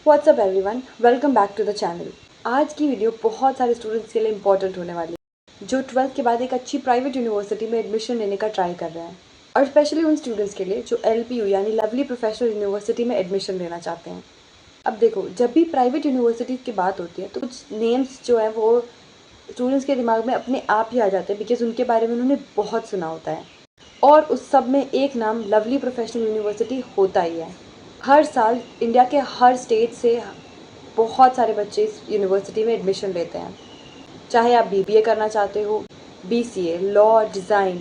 WhatsApp everyone, welcome back to the channel. आज की video बहुत सारे स्टूडेंट्स के लिए इंपॉर्टेंट होने वाली है जो 12th के बाद एक अच्छी प्राइवेट यूनिवर्सिटी में एडमिशन लेने का ट्राई कर रहे हैं, और स्पेशली उन स्टूडेंट्स के लिए जो LPU यानी लवली प्रोफेशनल यूनिवर्सिटी में एडमिशन लेना चाहते हैं। अब देखो, जब भी प्राइवेट यूनिवर्सिटी की बात होती है तो कुछ नेम्स जो है वो स्टूडेंट्स के दिमाग में अपने आप ही आ जाते हैं, बिकॉज उनके बारे में उन्होंने बहुत सुना होता है। और उस सब में एक नाम लवली प्रोफेशनल यूनिवर्सिटी होता ही है। हर साल इंडिया के हर स्टेट से बहुत सारे बच्चे इस यूनिवर्सिटी में एडमिशन लेते हैं। चाहे आप BBA करना चाहते हो, BCA, लॉ, डिज़ाइन,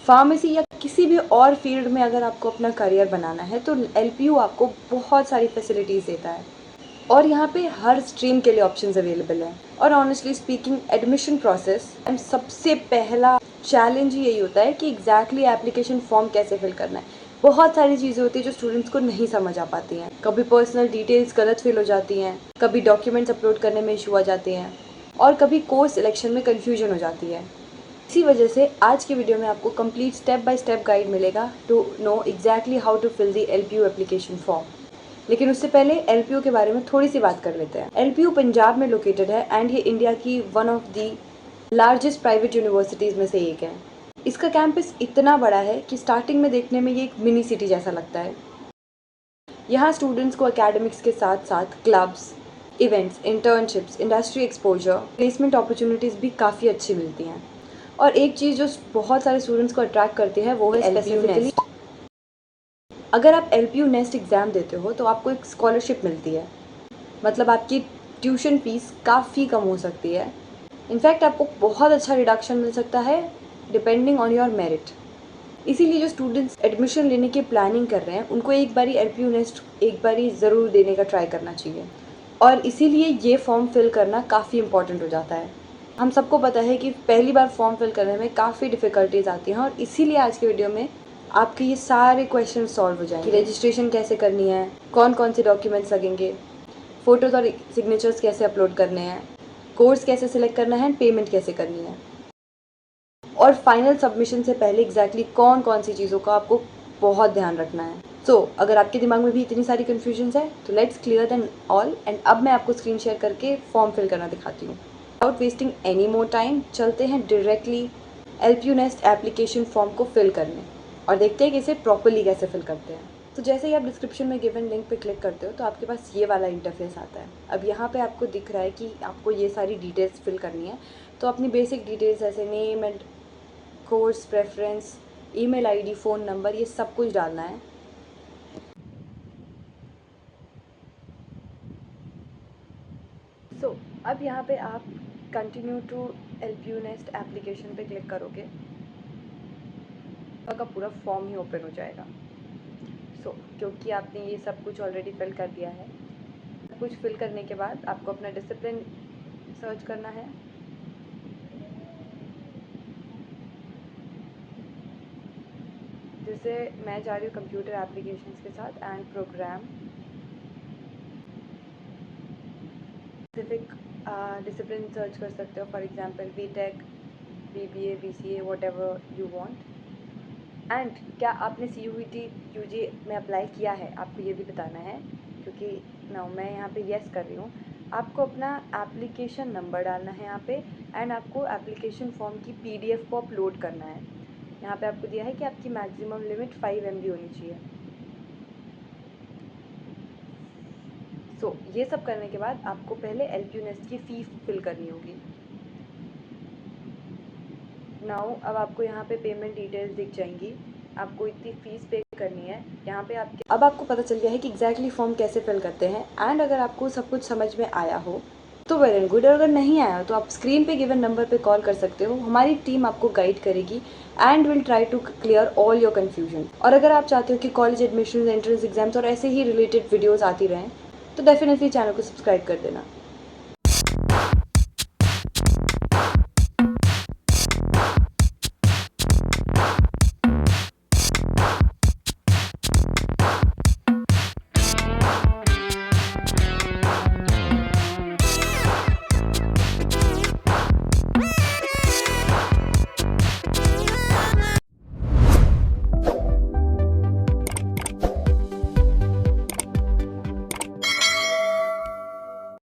फार्मेसी या किसी भी और फील्ड में अगर आपको अपना करियर बनाना है तो LPU आपको बहुत सारी फैसिलिटीज़ देता है। और यहाँ पे हर स्ट्रीम के लिए ऑप्शंस अवेलेबल हैं। और ऑनेस्टली स्पीकिंग, एडमिशन प्रोसेस सबसे पहला चैलेंज ही यही होता है कि एग्जैक्टली एप्लीकेशन फॉर्म कैसे फिल करना है। बहुत सारी चीज़ें होती है जो स्टूडेंट्स को नहीं समझ आ पाती हैं। कभी पर्सनल डिटेल्स गलत फिल हो जाती हैं, कभी डॉक्यूमेंट्स अपलोड करने में इशू आ जाते हैं, और कभी कोर्स सिलेक्शन में कन्फ्यूजन हो जाती है। इसी वजह से आज की वीडियो में आपको complete step by step guide मिलेगा to know exactly how to fill the LPU application form. लेकिन उससे पहले LPU के बारे में थोड़ी सी बात कर लेते हैं। LPU पंजाब में लोकेटेड है एंड ये इंडिया की one of the largest private universities में से एक है। इसका कैंपस इतना बड़ा है कि स्टार्टिंग में देखने में ये एक मिनी सिटी जैसा लगता है। यहाँ स्टूडेंट्स को एकेडमिक्स के साथ साथ clubs, events, internships, industry exposure, placement opportunities भी काफ़ी अच्छी मिलती हैं। और एक चीज़ जो बहुत सारे स्टूडेंट्स को अट्रैक्ट करती है वो है स्पेसिफिकली, अगर आप LPU नेस्ट एग्ज़ाम देते हो तो आपको एक स्कॉलरशिप मिलती है। मतलब आपकी ट्यूशन फीस काफ़ी कम हो सकती है। इनफैक्ट आपको बहुत अच्छा रिडक्शन मिल सकता है डिपेंडिंग ऑन योर मेरिट। इसीलिए जो स्टूडेंट्स एडमिशन लेने की प्लानिंग कर रहे हैं उनको एक बारी LPU नेस्ट एक बारी ज़रूर देने का ट्राई करना चाहिए। और इसीलिए ये फॉर्म फिल करना काफ़ी इंपॉर्टेंट हो जाता है। हम सबको पता है कि पहली बार फॉर्म फिल करने में काफ़ी डिफ़िकल्टीज आती हैं, और इसीलिए आज के वीडियो में आपके ये सारे क्वेश्चन सॉल्व हो जाएंगे। रजिस्ट्रेशन कैसे करनी है, कौन कौन से डॉक्यूमेंट्स लगेंगे, फ़ोटोज़ और सिग्नेचर्स कैसे अपलोड करने हैं, कोर्स कैसे सिलेक्ट करना है, पेमेंट कैसे करनी है, और फाइनल सबमिशन से पहले एग्जैक्टली कौन कौन सी चीज़ों का आपको बहुत ध्यान रखना है। अगर आपके दिमाग में भी इतनी सारी कन्फ्यूजन्स है तो let's clear them all. And अब मैं आपको स्क्रीन शेयर करके फॉर्म फिल करना दिखाती हूँ। Without wasting any more time चलते हैं directly LPU nest application form को फिल करने और देखते हैं कि इसे प्रॉपरली कैसे फिल करते हैं। तो जैसे ही आप डिस्क्रिप्शन में गिवन लिंक पे क्लिक करते हो तो आपके पास ये वाला इंटरफेस आता है। अब यहाँ पे आपको दिख रहा है कि आपको ये सारी डिटेल्स फिल करनी है। तो अपनी बेसिक डिटेल्स जैसे name and course preference, email ID, phone number, ये सब कुछ डालना है। अब यहाँ पे आप continue to LPU nest application पे क्लिक करोगे तो आपका पूरा फॉर्म ही ओपन हो जाएगा। क्योंकि आपने ये सब कुछ ऑलरेडी फिल कर दिया है, सब कुछ फिल करने के बाद आपको अपना डिसिप्लिन सर्च करना है। जैसे मैं जा रही हूँ कंप्यूटर एप्लीकेशंस के साथ and program, specific discipline search कर सकते हो, for example BTech, BBA, BCA, whatever you want. And क्या आपने CUET UG में अप्लाई किया है, आपको ये भी बताना है, क्योंकि मैं यहाँ पे येस कर रही हूँ। आपको अपना एप्लीकेशन नंबर डालना है यहाँ पे, एंड आपको एप्लीकेशन फॉर्म की PDF को अपलोड करना है। यहाँ पे आपको दिया है कि आपकी मैक्सिमम लिमिट 5 MB होनी चाहिए। ये सब करने के बाद आपको पहले LPU नेस्ट की फ़ीस फिल करनी होगी। अब आपको यहाँ पे पेमेंट डिटेल्स दिख जाएंगी। आपको इतनी फ़ीस पे करनी है यहाँ पे आपके। अब आपको पता चल गया है कि एग्जैक्टली फॉर्म कैसे फिल करते हैं। एंड अगर आपको सब कुछ समझ में आया हो तो वेल एंड गुड, और अगर नहीं आया तो आप स्क्रीन पे गिवन नंबर पे कॉल कर सकते हो। हमारी टीम आपको गाइड करेगी and will try to clear all your confusion. और अगर आप चाहते हो कि कॉलेज एडमिशन, एंट्रेंस एग्जाम्स और ऐसे ही रिलेटेड वीडियोज़ आती रहें तो डेफिनेटली चैनल को सब्सक्राइब कर देना।